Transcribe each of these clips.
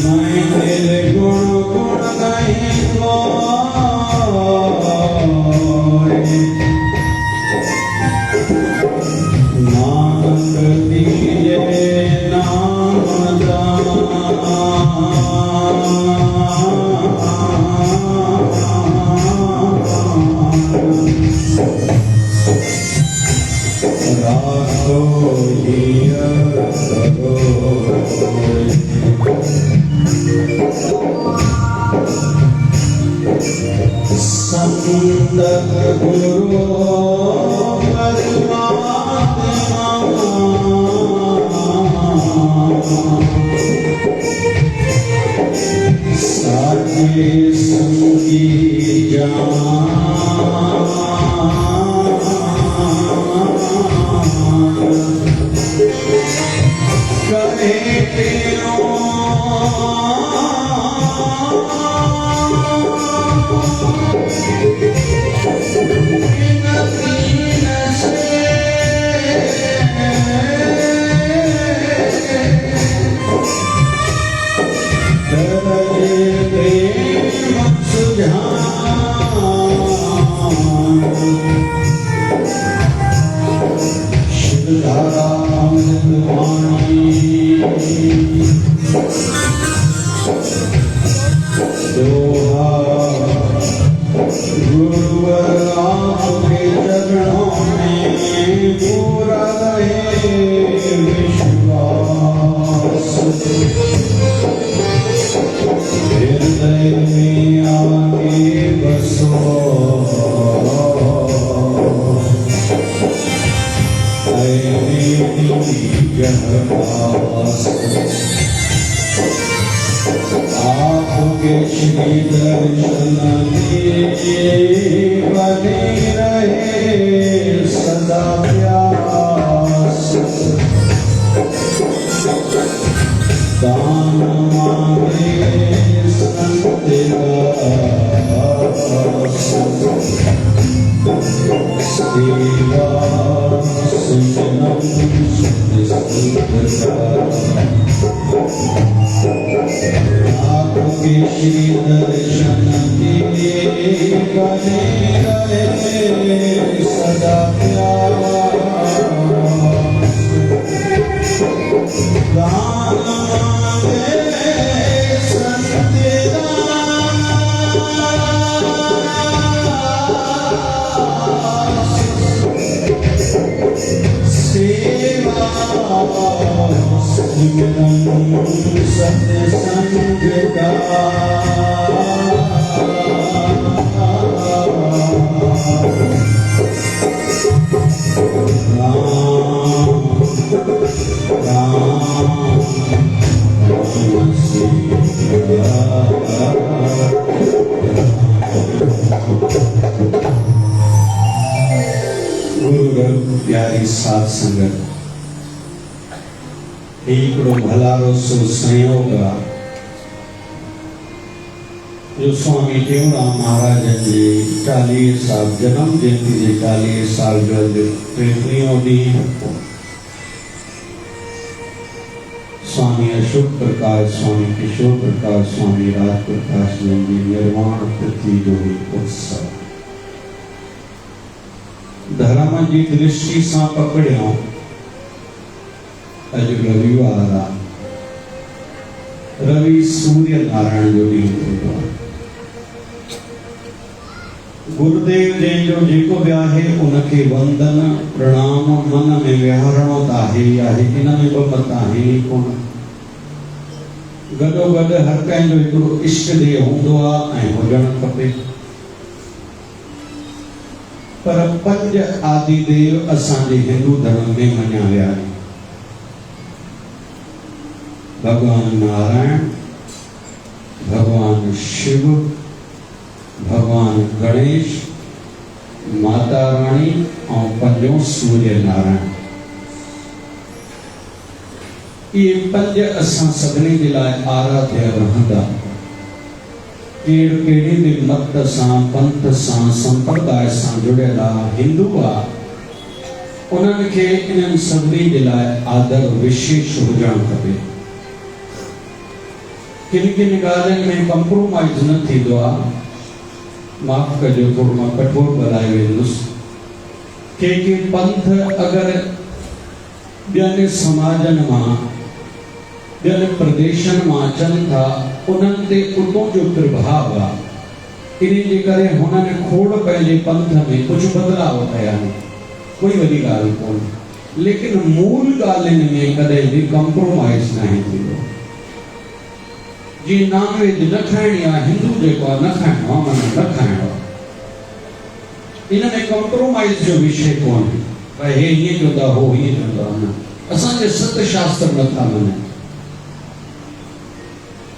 मैं तेरे गुण गुण गाइबो नानक दीजे नाम राखो हिया संत गुरु परमात्मा साचे संगी करे तेरो गुरुवर आपके चरणों में पूरा रहे विश्वास हृदय में आके बसो आपके श्री दर्शन बने रहे सदा प्यास दान मांगे संत सेवा सुजनम आपके श्री दर्शन बने रहे सदा प्यास दान मांगे संत सेवा सत्संग का गुरु प्यारी साथ संगत हिकिड़ो भलारो सो संयोग जो स्वामी टेऊराम महाराज जे 40 साल जन्म जयंती जे 40 साल टेकड़ियों दी स्वामी अशोक प्रकाश स्वामी किशोर प्रकाश स्वामी राज प्रकाश जी निर्वाण तिथि जो ही उत्सव धर्म जी दृष्टि से पकड़ियों अज रविवार रवि सूर्य नारायण जो ॾींहुं गुरुदेव जो जेको भी आहे उनके वंदन प्रणाम मन में विहारणो त आहे ई आहे इन में ॿ मत आहिनि कोन गॾोगॾु हर कंहिंजो हिकिड़ो इष्ट देव हूंदो आहे ऐं हुजणु खपे पर 5 आदि देव असांजे हिंदू धर्म में मञिया विया आहिनि भगवान नारायण भगवान शिव भगवान गणेश माता रानी और 5 सूर्य नारायण ये 5 असां सभिनी जे लाइ आराध्य रहंदा केड़े भी मत सां पंथ सां संप्रदाय सां जुड़ियल हिंदू उन्हनि खे इन्हनि सभिनी जे लाइ आदर विशेष हुजणु खपे। किन किन ॻाल्हियुनि में कंप्रोमाइज़ न थींदो आहे। माफ़ कजो, थोरो मां कठोर ॻाल्हाए वेंदुसि। के पंथ अगरि ॿियनि समाजनि मां ॿियनि प्रदेशनि मां अचनि था, उन्हनि ते उतो जो प्रभाव आहे। इन जे करे हुननि खोड़ पंहिंजे पंथ में कुझु बदिलाव कया आहिनि, कोई वॾी ॻाल्हि कोन्हे। लेकिन मूल ॻाल्हियुनि में कॾहिं बि कंप्रोमाइज़ न थींदो। जीअं नॉनवेज न खाइणी आहे, हिंदू जेको आहे न खाइणो आहे, माना न खाइणो आहे। इन में कंप्रोमाइज़ जो विषय कोन्हे, भई हे हीअं चवंदा, हो हीअं चवंदा। न, असांजे सत शास्त्र नथा मञनि।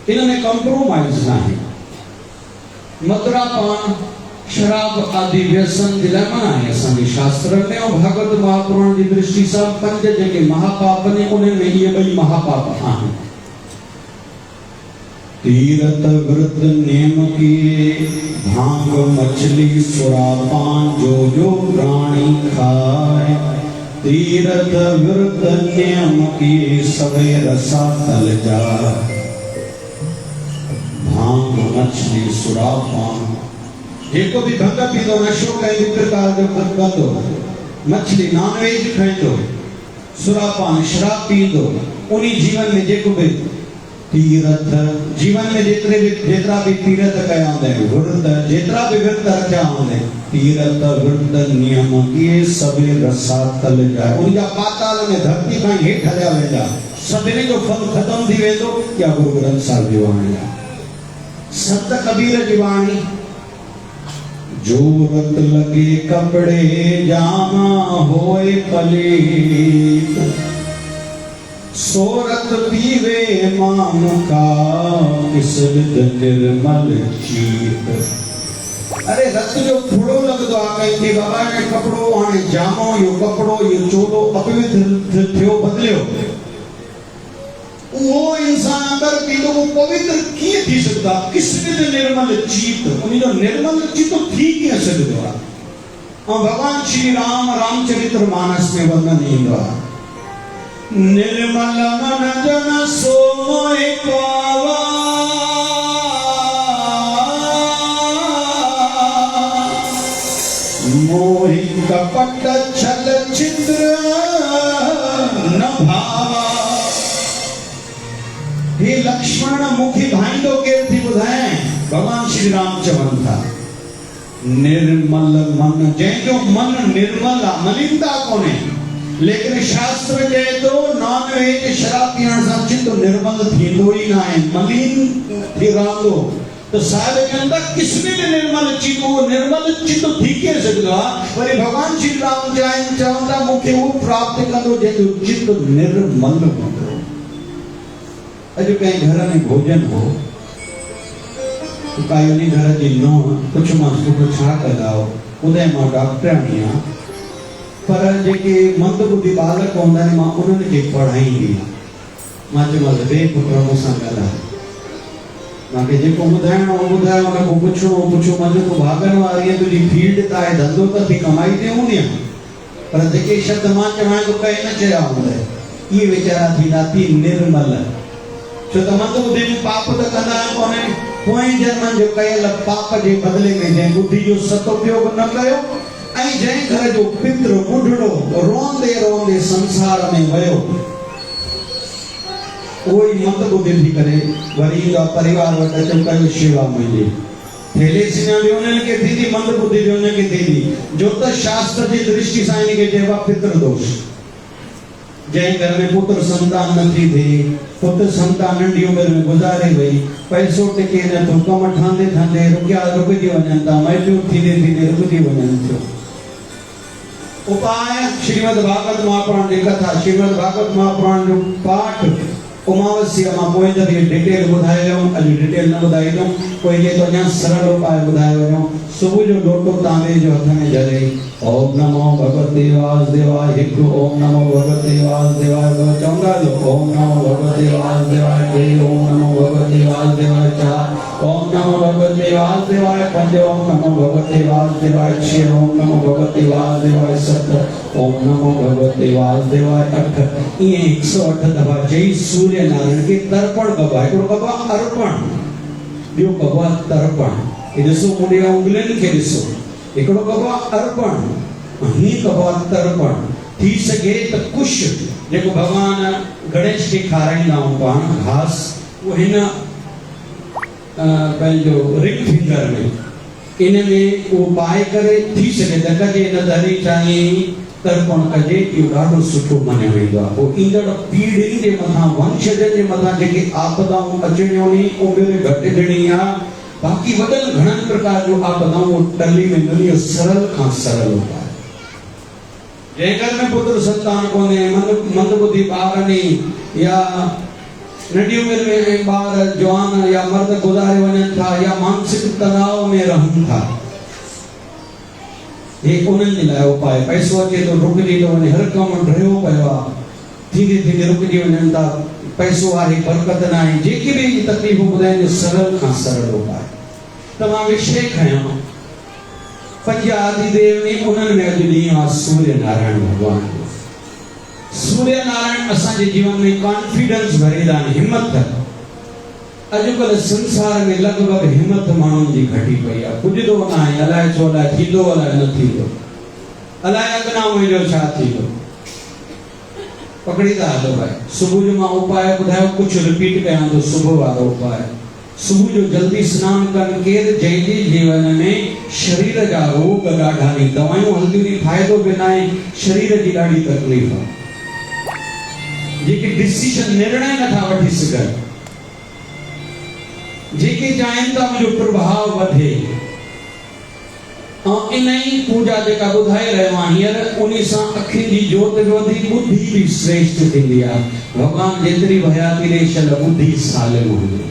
इन में कंप्रोमाइज़ न आहे। मदिरापान, शराब आदि व्यसन जे लाइ मना आहे असांजे शास्त्रनि में। ऐं भागवत महापुराण जी दृष्टि सां 5 जेके महापाप आहिनि, उन्हनि में इहे 2 महापाप आहिनि। तीरथ व्रत नियम किए, भांग मछली सुरापान जो प्राणी खाए। तीरथ व्रत नियम किए, सवे रसा तल जाए। भांग मछली सुरापान, जेको भी भंग पींदो, नशो कंहिं बि प्रकार जो कंदो, मछली नॉनवेज खाईंदो, सुरापान शराब पींदो, उन्हीं जीवन में जेको भी तीरथ, जीवन में जेतरा भी तीरथ कया हूंदा आहिनि, व्रत जेतरा भी व्रत रखिया हूंदा आहिनि, तीरथ व्रत नियम किए, सभे रसा तल जाए। उनजा पाताल में धरती खां हेठि हलिया वेंदा, सभिनी जो फल खत्म थी वेंदो। या गुरु ग्रंथ साहिब जी वाणी आहे, संत कबीर जी वाणी। जो रत लगे कपड़े जामा होए पलीत, सोरत पीवे माम का, किस्मत निर्मल चीत। अरे रत जो थोड़ो लगदो आहे कंहिंखे, बाबा ने कपड़ो हाणे जामो, यो कपड़ो यो चोलो अपवित्र थियो, बदलियो। वो इंसान अगर पींदो, वो पवित्र कीअं थी सघंदो आहे? किस्मत निर्मल चीत, उनजो निर्मल चित थी कीअं सघंदो आहे? ऐं भगवान श्री राम रामचरित्र मानस में वर्णन ईंदो आहे, निर्मल मन जन सो मोहि पावा, मोहि कपट छल छिद्र न भावा। हे लक्ष्मण, मुखी भाईंदो केर थी ॿुधाए? भगवान श्री राम चवनि था, निर्मल मन, जंहिंजो मन निर्मल आहे, मलिनता कोन्हे। लेकिन शास्त्र चए थो नॉनवेज शराब पीअण सां चित्त निर्मल थींदो ई न आहे, मलिन थी रहंदो। तो साहिब चवनि था किस्मत निर्मल चित्त, उहो निर्मल चित्त थी कीअं सघंदो आहे? वरी भगवान श्री राम चवनि था मूंखे उहो प्राप्त कंदो जंहिंजो चित्त निर्मल हूंदो। अॼु कंहिं घर में भोजन हो, तो काई उन घर जी नूंहं कुझु मां सुठो छा कंदा हो, ॿुधाए मां डॉक्टराणी आहियां, पर जेके मंद ॿुधी बालक हूंदा आहिनि, मां उन्हनि खे पढ़ाईंदी आहियां। मां चयोमांसि वे पुत्र मूंसां ॻाल्हाए, मूंखे जेको ॿुधाइणो ॿुधायो, हुन खां पुछो मुंहिंजो तूं भाॻनि वारी आहे, तुंहिंजी फील्ड त आहे, धंधो त थी, कमाई ते हूंदी आहे, पर जेके शब्द मां चवां थो कई न चया हूंदा, इहे वीचारा थींदा थी निर्मल। छो त मंद ॿुधी पाप त कंदा कोन्हे, पोइ जन्मनि जो कयल पाप जे बदिले में जंहिं बुद्धि जो सदुपयोग न कयो, ऐं जंहिं घर जो पितृ ॿुढड़ो रोंदे रोंदे संसार में वियो, उहो ई मंद ॿुधी थी करे वरी ईंदो आहे परिवार वटि, अचो कयो शेवा मुंहिंजी। थेलेसिमिया बि उन्हनि खे थींदी, मंद ॿुधी बि उन्हनि खे थींदी, जो त शास्त्र जी दृष्टि सां इन खे चइबो आहे पितृ दोष। जंहिं घर में पुत्र संतान नथी थिए, पुत्र संतान नंढी उमिरि में गुज़ारे वई, पैसो टिके नथो, कम ठहंदे ठहंदे रुकिजी वञनि था, माइटियूं थींदे थींदे रुकिजी वञनि थियूं। उपाय श्रीमद् भागवत महापुराण जी कथा, श्रीमद् भागवत महापुराण जो पाठ उमावस्या मां पोइ दफ़े डिटेल ॿुधायो, अॼु डिटेल न ॿुधाईंदुमि, कोई जे तो अञा सरल उपाय ॿुधायो वियो। सुबुह जो लोटो तांबे जो हथ में जले, ओम नमो भगवते वासुदेवाय, हिकु ओम नमो भगवते वासुदेवाय चवंदा जो, ओम नमो भगवते वासुदेवाय, ओम नमो भगवते वासुदेवाय, ओम ओम नमो भगवते वासुदेवाय 5 ओम नमो भगवते वासुदेवाय 6 ओम नमो भगवते वासुदेवाय 7 ओम नमो भगवते वासुदेवाय 8 ये 108 दफा जय सूर्य नारायण के तर्पण कबा है कबा अर्पण यो कबा तर्पण ये सो मुड़े उंगलन के दिसो एकड़ो कबा अर्पण ही कबा तर्पण थी सके त कुश जेको भगवान गणेश के खाराईंदा पाण घास वो हिन पंहिंजो रिंग फिंगर में इन में वो पाए करे थी सके त कजे न धरी चाहिए तर्पण कजे इहो ॾाढो सुठो मञियो वेंदो आहे पोइ ईंदड़ पीढ़ियुनि जे मथां वंशजनि जे मथां जेके आपदाऊं अचणियूं आहिनि उमिरि घटि ॾिनी आहे बाक़ी वॾनि घणनि प्रकार जो आपदाऊं टली वेंदियूं इहो सरल खां सरल उपाय जंहिं घर में पुत्र संतान कोन्हे मंदबुद्धि ॿार आहिनि या नंढी उमिरि में ॿार जवान या मर्द गुज़ारे वञनि था या मानसिक तनाव में रहनि था ये उन्हनि जे लाइ उपाय पैसो अचे थो रुकिजी थो वञे हर कमु ढरियो पियो आहे थींदे थींदे रुकिजी वञनि था पैसो आहे बरकत न आहे जेकी बि तकलीफ़ूं ॿुधाइनि सरल खां सरल उपाय तव्हां विषय खयो पंज आदि देव ने उन्हनि में अॼु ॾींहुं आहे सूर्य नारायण भगवान सूर्य नारायण असांजे जीवन में कॉन्फिडेंस भरींदा आहिनि हिम्मत अॼुकल्ह संसार में लॻभॻि हिम्मत माण्हुनि जी घटी पई आहे पुॼंदो न आहे अलाए छो अलाए थींदो अलाए न थींदो अलाए अॻियां मुंहिंजो छा थींदो पकड़ींदा हलो भाई सुबुह जो मां उपाय ॿुधायो कुझु रिपीट कयां थो सुबुह वारो उपाय सुबुह जो जल्दी स्नान कनि केरु जंहिंजे जीवन में शरीर जा रोग ॾाढा आहिनि दवायूं हल्दियूं फ़ाइदो बि न आहे शरीर जी ॾाढी तकलीफ़ आहे जेके डिसीजन निर्णय नथा वठी सघनि जेके चाहिनि था मुंहिंजो प्रभाव वधे ऐं इन ई पूजा जेका ॿुधाए रहियो आहियां हींअर उन सां अखियुनि जी जोति बि वधी ॿुधी बि श्रेष्ठ थींदी आहे भॻवान जेतिरी हयाती ॾे शल ॿुधी सालिम हुजे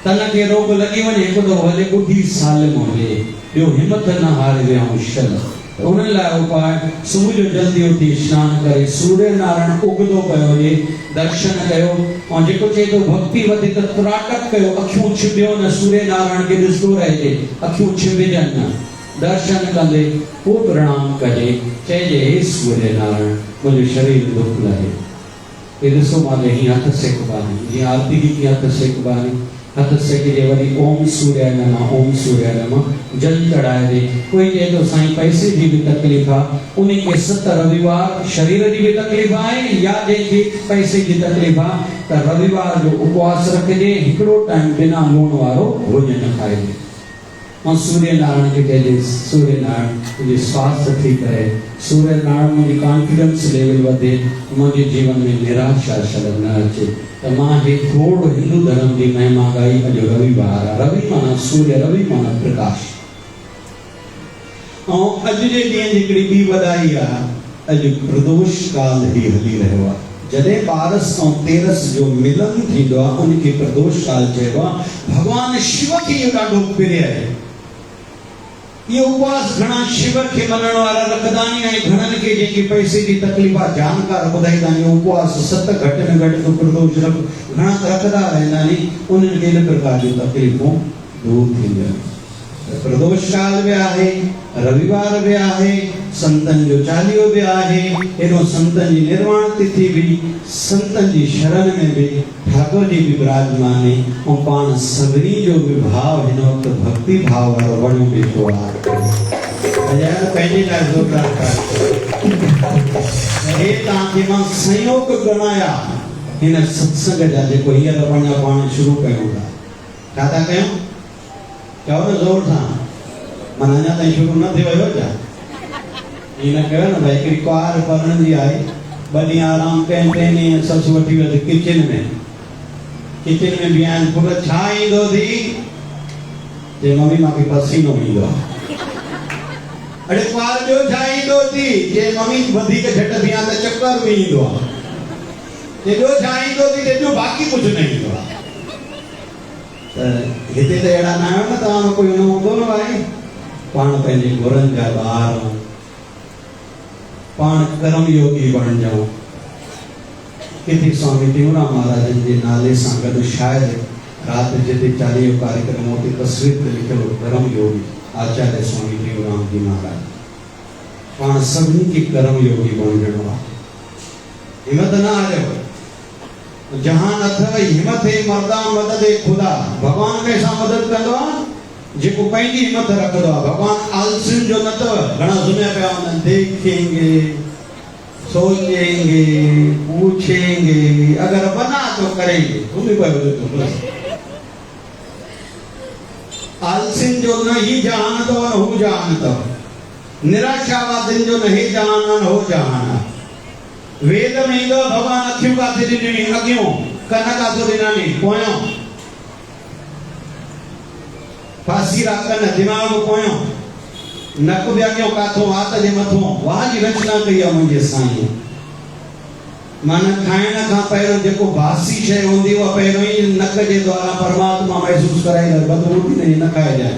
तन के रोग लगी वने हिकु दफ़ो हले ॿुधी सालिम हुजे ॿियो हिम्मत न हारे वियाऊं शल उन लाइ उपाय सुबुह जो जल्दी उथी स्नान करे सूर्य नारायण उगदो पियो हुजे दर्शन कयो ऐं जेको चए थो भक्ति वधे त त्राटक कयो अखियूं छिबियो न सूर्य नारायण खे ॾिसंदो रहिजे अखियूं छिबिजनि न दर्शन कंदे पोइ प्रणाम कजे चइजे हे सूर्य नारायण मुंहिंजो शरीर दुख लहे ये ॾिसो मां हीअं हथ सेकबानी जीअं आरती की कीअं हथ सेकबानी हथ सेकजे वरी ओम सूर्य नमः ओम सूर्य नमः जल चढ़ाए दे कोई चए तो साईं पैसे जी भी तकलीफ़ आहे उन के 7 रविवार शरीर जी भी तकलीफ़ आहे या जंहिंखे पैसे जी तकलीफ़ आहे त रविवार जो उपवास रखजे हिकिड़ो टाइम बिना लूण वारो भोजन खाइजे ऐं सूर्य नारायण खे चइजे सूर्य नारायण तुंहिंजी स्वास्थ्य ठीक रहे सूर्य नारायण मुंहिंजी कॉन्फिडेंस लेवल वधे मुंहिंजे जीवन में निराशा शर्म न अचे त मां हे थोरो हिंदू धर्म जी महिमा गाई अॼु रविवार आहे रवि माना सूर्य रवि माना प्रकाश ऐं अॼु जे ॾींहं जी हिकिड़ी ॿी वॾाई आहे अॼु प्रदोष काल ई हली रहियो आहे जॾहिं ॿारस ऐं तेरस जो मिलन थींदो आहे उनखे प्रदोष काल चइबो आहे भॻवान शिव खे इहो ॾाढो प्रिय आहे ये उपवास घणा शिव के मनण वाला रखदा आहिनि ऐं घणनि खे जेकी पैसे जी तकलीफ़ आहे जानकार ॿुधाईंदा आहिनि उपवास 7 घटि में घटि तो प्रदोष घणा रखदा रहंदा आहिनि उन्हनि खे इन प्रकार जी तकलीफ़ूं दूर थींदियूं आहिनि प्रदोष काल भी आहे रविवार भी आहे संतन जो चालीहो भी आहे एनो संतन जी निर्वाण तिथि भी संतन जी शरण में भी ठाकुर जी भी विराजमान है और पाण सभिनी जो भी भाव हिन वक्त भक्ति भाव वारो वणो बीठो आहे अॼु पंहिंजे लाइ ज़ोरदार हे तव्हांखे मां संयोग गणाया हिन सत्संग जा जेको हींअर पंहिंजा पाण शुरू कयूं था छा था कयूं चओ न ज़ोर सां माना अञा ताईं शुरू न थी वियो छा ईअं न कयो न भई हिकिड़ी कार पढ़ण जी आहे 2 ॾींहं आराम कयनि 3 ॾींहं ससु वठी वियो किचन में बीहा आहिनि पुट छा ईंदो थी चए मम्मी मूंखे पसीनो ईंदो आहे अड़े कार ॿियो छा ईंदो थी चए मम्मी वधीक झटि बीहा त चकर बि ईंदो आहे चए ॿियो छा ईंदो थी चए ॿियो बाक़ी कुझु न ईंदो आहे हिते त अहिड़ा न आहियो न तव्हां कोई न हूंदो न भाई पाण पंहिंजे गुरनि जा ॿार पाण कर्म योगी बणिजऊं किथे स्वामी टेऊराम महाराजनि जे नाले सां गॾु शायदि रात जिते चालीहो कार्यक्रम होते तस्वीर पे लिखियो कर्म योगी आचार्य स्वामी टेऊराम जी महाराज पाण सभिनी खे कर्म योगी बणजणो आहे। हिम्मत न हारियो, जहान अथव हिम्मत है मर्दा मदद है खुदा। भगवान कैसा मदद कंदो आहे जेको पंहिंजी हिम्मत रखंदो आहे। भगवान आलसियुनि जो न अथव, घणा सुम्हिया पिया हूंदा आहिनि, देखेंगे सोचेंगे पूछेंगे अगर बना तो करेंगे, सुम्ही पियो तो बस। आलसियुनि जो न ही जहान अथव न हू जहान अथव, निराशावादियुनि जो न हे जहान न हो जहान आहे। वेद में ईंदो भगवान अखियूं काथे ॾिनी, अॻियों कन काथो ॾिनानी, पोयों फासीरा कन दिमाग़ पोयों नक बि अॻियों काथो हाथ जे मथों वाह जी रचना कई आहे मुंहिंजे साईं। माना खाइण खां पहिरियों जेको बासी शइ हूंदी उहा पहिरियों ई नक जे द्वारा परमात्मा महसूस कराईंदो, बदबू थी न खाइजाए।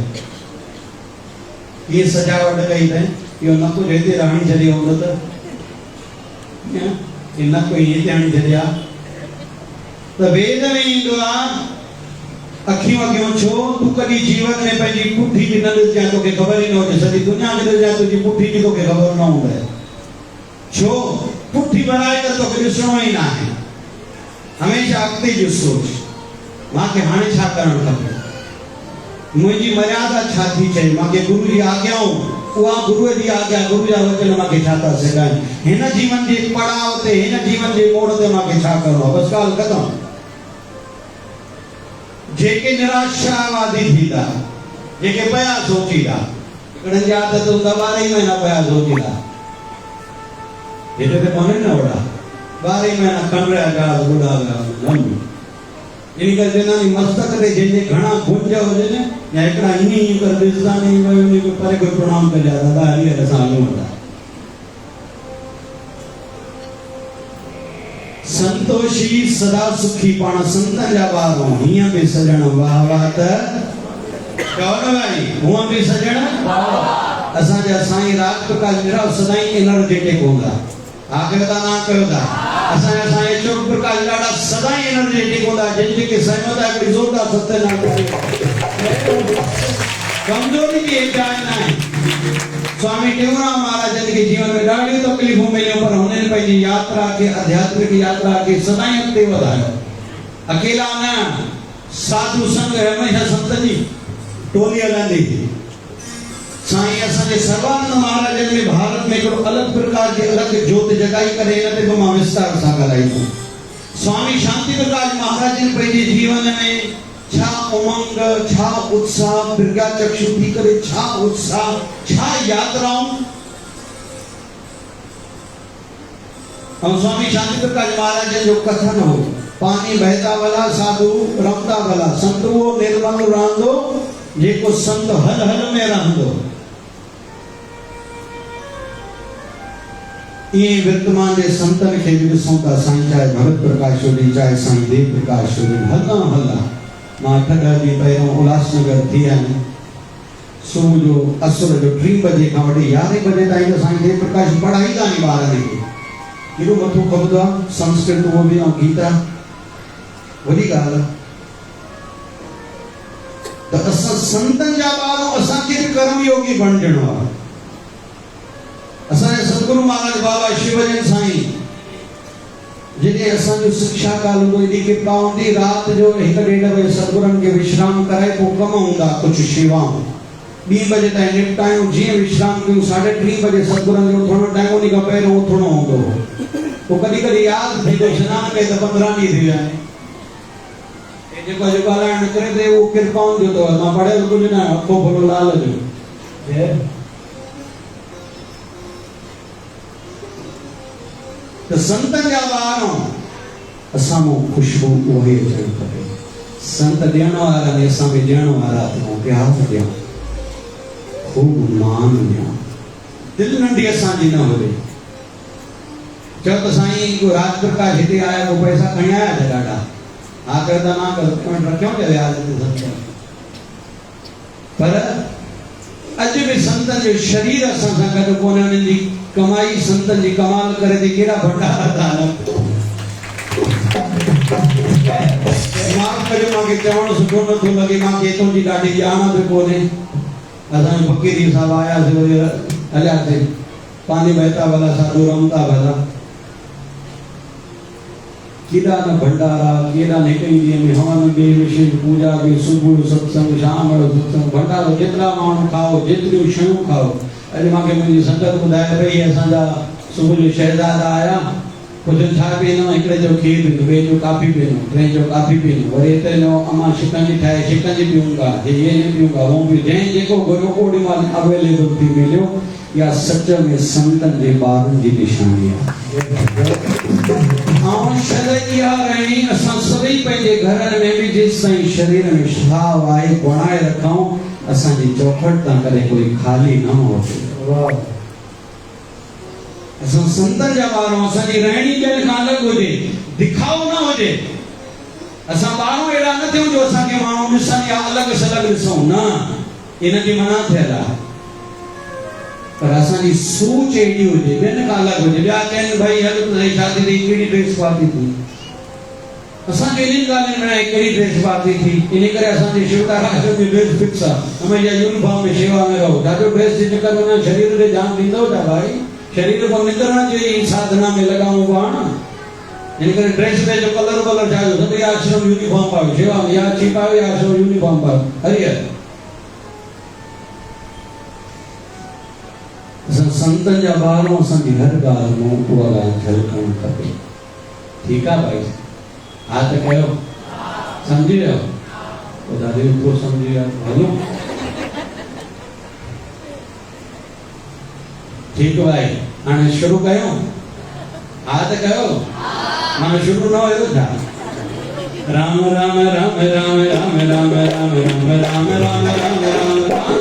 ये सजावट कई अथई, इहो नक जो हिते राणी छॾियो हूंदो त ये नक हिते आणी छॾिया त वेद में ईंदो आहे अखियूं अॻियों छो तूं कॾहिं जीवन में पंहिंजी पुठी जी न ॾिसजांइ, तोखे ख़बर ई न हुजे, सॼी दुनिया खे ॾिसजांइ, तुंहिंजी पुठी जी तोखे ख़बर न हूंदई। छो पुठी बनाए त तोखे ॾिसणो ई न आहे, हमेशह अॻिते जी सोच मूंखे हाणे छा करणु खपे, मुंहिंजी मर्यादा छा थी चई, मूंखे गुरु जी आज्ञाऊं उहा गुरुअ जी आज्ञा, गुरु जा वचन मूंखे छा था सेखारनि, हिन जीवन जे पड़ाव ते हिन जीवन जे मोड़ ते मूंखे छा करिणो आहे। बसि ॻाल्हि ख़तमु। जेके निराशावादी थींदा, जेके पिया सोचींदा, हिकिड़नि जी आदत हूंदा 12 ई महीना पिया सोचींदा, हेॾे त कोन्हे न वॾा 12 ई महीना खण रहिया ॻाल्हि ॿुधा पिया इन करे चवंदा आहिनि मस्तक ते जंहिंजे घणा गुंज हुजनि या हिकिड़ा ईअं करे ॾिसंदा आहिनि भई उन खे परे कोई प्रणाम कजे दादा हली असां हलूं था। संतोषी सदा सुखी पाण संतनि जा ॿार आहियूं, हीअं बि सजण वाह वाह त चओ न भाई, हूअं बि सजण असांजा साईं राज प्रकाश मीरा सदाई एनर्जेटिक हूंदा, आख़िर था ना कयो था। असांजा साईं अशोक प्रकाश ॾाढा सदाई एनर्जेटिक हूंदा, जिन खे सहमत आहे हिकिड़ी ज़ोरदार सत्यनारायण कमजोरी बि हेठि न आहे। स्वामी टेऊराम महाराजन के जीवन में ॾाढियूं तकलीफ़ूं मिलियूं, पर हुननि पंहिंजी यात्रा खे आध्यात्मिक यात्रा खे सदाई अॻिते वधायो। अकेला न, साधु संग हमेशा संत जी टोली हलंदी थी। साईं असांजे सर्वानंद महाराजन में भारत में हिकिड़ो अलॻि प्रकार जी अलॻि जोत जगाई करे हिन ते मां विस्तार सां ॻाल्हाईंदुमि। स्वामी शांति प्रकाश महाराजन पंहिंजे जीवन में छा उमंग, छा उत्साह, प्रज्ञा चक्षु थी करे छा उत्साह, छा यात्राऊं। और स्वामी शांति प्रकाश महाराज जो कथन हो, पानी बहता भला साधु रमता भला, संत वो निर्मल रहंदो जेको संत हल हल में रहंदो। ये वर्तमान जे संतन खे भी ॾिसूं था, साईं चाहे भगत प्रकाश हुजे, चाहे साईं देव प्रकाश हुजे, हलदा हलदा मां 8 ॾींहं पहिरियों उल्हासनगर थी आहियां। सुबुह जो असुर जो 3 बजे खां वठी 11 बजे ताईं त साईं देव प्रकाश पढ़ाईंदा आहिनि ॿारनि खे, केॾो मथो खपंदो आहे, संस्कृत वो बि ऐं गीता, वॾी ॻाल्हि आहे। त असां संतनि जा ॿार आहियूं, असांखे बि कर्म योगी बणजणो आहे। असांजे सतगुरु महाराज बाबा शिवजन साईं जॾहिं असांजो शिक्षा काल हूंदो, एॾी कृपा हूंदी, राति जो 1-1.5 बजे सतगुरनि खे विश्राम कराए पोइ कम हूंदा कुझु शेवाऊं 2 बजे ताईं निपटायूं। जीअं विश्राम कयूं 3:30 बजे सतगुरनि जो उथणो टाइम उन खां पहिरियों उथणो हूंदो। पोइ कॾहिं कॾहिं यादि थींदो सनानु कई त 15 ॾींहं थी विया आहिनि, जेको अॼु ॻाल्हाइण निकिरे ते उहो कृपाउनि जो अथव। मां पढ़ियल कुझु न, अखो भलो लाल जो त संतनि जा ॿार असां मूं ख़ुशबू उहे अचणु खपे। संत ॾियण वारा आहिनि, असां बि ॾियण वारा थियूं, प्यार ॾियूं, ख़ूब मान ॾियूं, दिलि नंढी असांजी न हुजे। चओ त साईं को राज प्रकाश हिते आया, को पैसा खणी आया थे ॾाढा, हा कर त ना कर रखियो थे व्याज ते, पर अॼु बि संतनि जो शरीर असां सां गॾु कोन्हे, उन्हनि जी कमाई संतनि जी कमाल करे थी, केॾा भंडारा था हलनि। मां करे मां के चवण सुठो न थो लगे मां के तो जी गाड़ी जाना पे कोने असा फकीरी साहब आया से हलिया से पानी बहता वाला साधु रमता वाला केड़ा न भंडारा केड़ा ने कई दी में हवन बे विशेष पूजा के सुबह सत्संग शाम और सत्संग भंडारो जितना माण्हू खाओ जितनी शयूं खाओ अरे मां के मुझी संगत बुधाए भई असा जा सुबह जो शहजादा आया कुछ छा पीनो एकड़े जो खीर पीनो बे जो काफी पीनो टे जो काफी पीनो वरी ते नो अमा शिकंजी ठाए शिकंजी पीऊंगा ये नहीं पीऊंगा वो भी जे जेको गोरो कोडी माल अवेलेबल थी मिलियो या सच में संतन जे बारन जी निशानी आउं शरइया रही असा सभी पंहिंजे घरन में भी जिस ताईं शरीर में शाव आए बनाए रखूं असा जी चौखट ता करे कोई खाली न हो वाह असा संतन जा बारो असा जी रहणी बेन का अलग होजे दिखाओ ना होजे असा बारो एड़ा न थियो जो असा के माण्हू ॾिसन या अलग सलग ॾिसो ना इन के मना थियला पर असा जी सोच एडी होजे बेन का अलग होजे या कहन भाई हल तो शादी दी केडी ड्रेस पाती थी असा के इन गालन में केडी ड्रेस पाती थी इन करे असा जी शिवता राष्ट्र में ड्रेस फिक्स है हमें या यूनिफॉर्म में सेवा में रहो दादो ड्रेस जे चक्कर में शरीर रे जान दींदो जा भाई शरीर को निकलना चाहिए साधना में लगाऊं बाण इनके ड्रेस में जो कलर जायो सब या आश्रम यूनिफॉर्म पाओ सेवा में या छिपाओ या आश्रम यूनिफॉर्म पाओ हरिया संतन जा बारो संग हर गाल में पूरा झलकण खपे ठीक है भाई आ तो कहो समझी रहो तो दादी को समझी रहो हेलो ठीक भाई आने शुरू कयो हाथ कयो माने शुरू न होयो था राम राम राम राम राम राम राम राम राम राम राम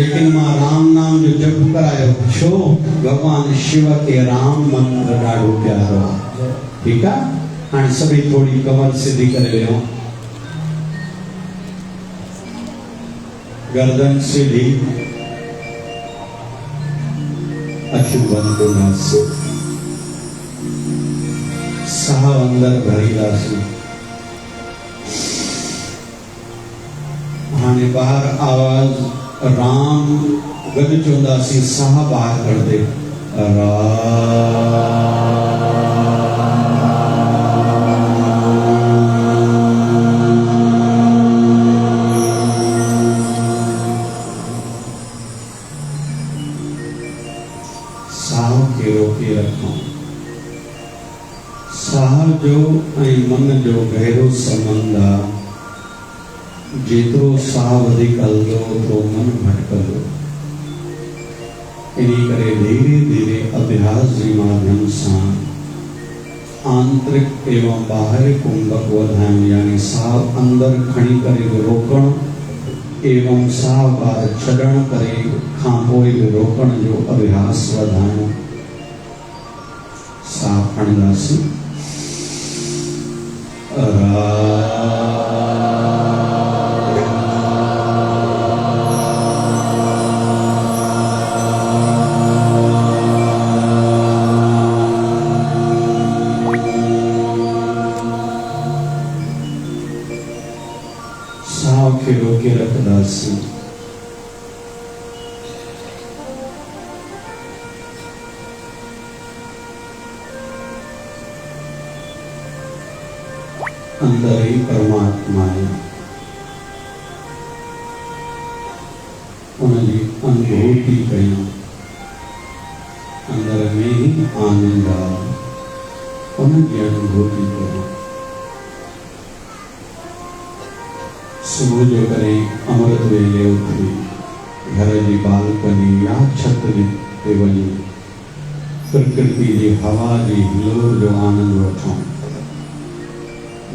लेकिन मां राम नाम जो जप करायो छो भगवान शिव के राम मंत्र ॾाढो प्यारो आहे। ठीक है हाँ सभी थोड़ी कमर सीधी करे लियो गर्दन सीधी अखियूं बंद कंदासीं साह अंदर भरींदासीं हाणे बाहर आवाज राम गॾु चवंदासीं साह ॿाहिरि कढंदे साह खे रोके रखूं। साह जो ऐं मन जो गहरो संबंध आहे। जेतिरो साह वधीक हलंदो ओतिरो मन भटकंदो। इन्ही करे धीरे धीरे अभ्यास जे माध्यम सां आंतरिक एवं बाहरी कुंभक वधाइण यानी साह अंदर खणी करे बि रोकण एवं साह ॿाहिरि छॾण करे खां पोइ बि रोकण जो अभ्यास वधाइण। साह खणंदासीं साह खे रोके रखंदासीं। अंदर ही परमात्मा है उनकी अनुभूति कयूं। अंदर में ही आनंद आहे उनकी अनुभूति कयूं। सुबह जो करें अमृत वेले उठी घर की बालकनी या छत ते वही प्रकृति की हवा की हिलोर जो आनंद वठूं।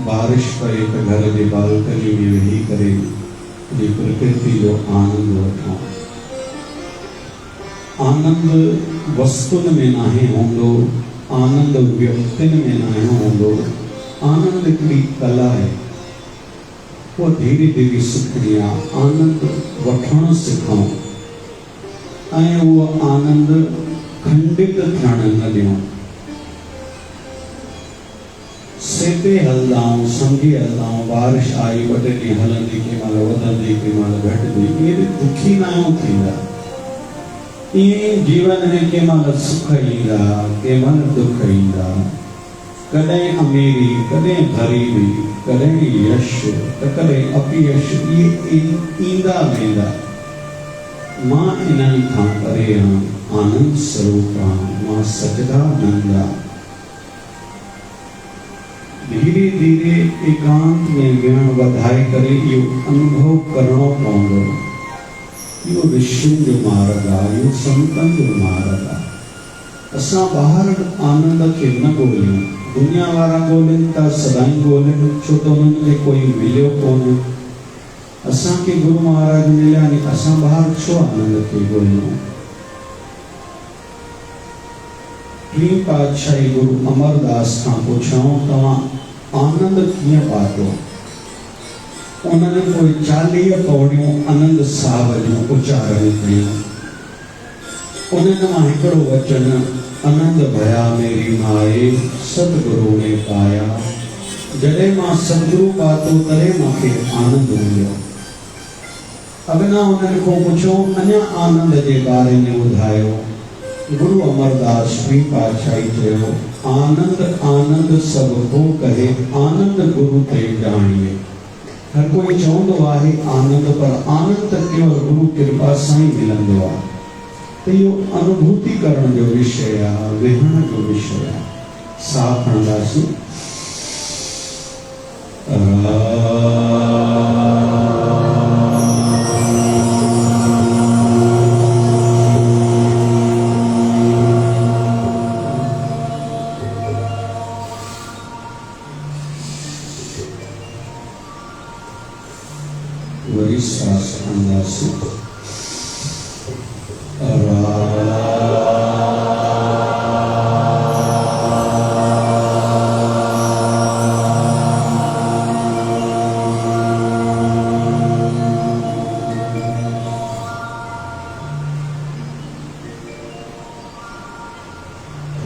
बारिश पए तो घर की बालकनी में वेही करे जी प्रकृति जो आनंद वठूं। आनंद वस्तुन में नहीं होंदो, आनंद व्यक्तिन में नहीं होंदो। आनंद हिकिड़ी कला है वो धीरे धीरे सिखणी आहे। आनंद वठण सिखूं ऐं वो आनंद खंडित थियण न ॾियूं। सेपे हलंदाऊं सम्झी हलंदाऊं बारिश आई ॿ टे ॾींहं हलंदी कंहिं महिल वधंदी कंहिं महिल घटिदी ईअं दुखी न आहियूं थींदा। ईअं जीवन में कंहिं महिल सुख ईंदा कंहिं महिल दुख ईंदा। कॾहिं अमीरी कॾहिं ग़रीबी कॾहिं यश त कॾहिं अपयश इहे ईंदा वेंदा। मां इन्हनि खां परे आहियां आनंद स्वरूप आहियां मां सच्चिदानंद आहियां। धीरे धीरे एकांत में वेहण वधाए करे इहो अनुभव करणो पवंदो। इहो ऋषियुनि जो मार्ग आहे इहो संतनि जो मार्ग आहे। असां ॿाहिरि आनंद खे न ॻोल्हियूं। दुनिया वारा ॻोल्हनि था सदाईं ॻोल्हनि छो त उन्हनि खे कोई मिलियो कोन्हे। असांखे गुरु महाराज मिलिया नी असां ॿाहिरि छो आनंद खे ॻोल्हियूं। टी पातशाही गुरु अमरदास खां पुछऊं तव्हां आनंद कीअं पातो। उन्हनि पोइ 40 पौड़ियूं आनंद साहब जूं उचारण कयूं। उन्हनि मां हिकिड़ो वचन आनंद भया मेरी माए सतगुरु ने पाया। जॾहिं मां सतगुरु पातो तॾहिं मूंखे आनंद मिलियो। अॻिना उन्हनि खां पुछो अञा आनंद जे बारे में ॿुधायो। गुरु अमरदास टी पातशाही चयो आनंद आनंद सब को कहे आनंद गुरु ते जानिए। हर कोई चवंदो आहे आनंद पर आनंद केवल गुरु कृपा सां ई मिलंदो आहे। तो यो अनुभूति करण जो विषय आहे विहण जो विषय आहे। साह खणंदासीं वरी सांस खणंदासीं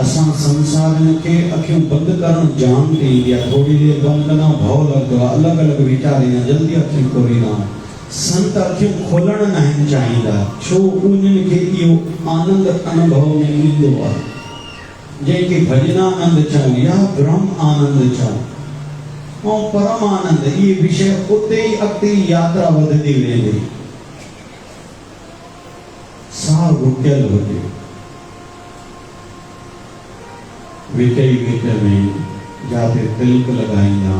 असां संसार के अखियूं बंद करण जान थी या थोड़ी देर बंद करना भाव लगदो अलग अलग वीचार ईंदा जल्दी अखियूं खोलींदा संत अखियूं खोलण नहीं चाहिंदा छो उन्हनि खे इहो आनंद अनुभव में ईंदो आहे जंहिंखे भजनानंद चऊं या ब्रह्म आनंद चऊं ऐं परम आनंद इहे विषय उते ई अॻिते यात्रा वधंदी वेंदी साह रुकियल हुजे विच में जाते तिलक लगाईंदा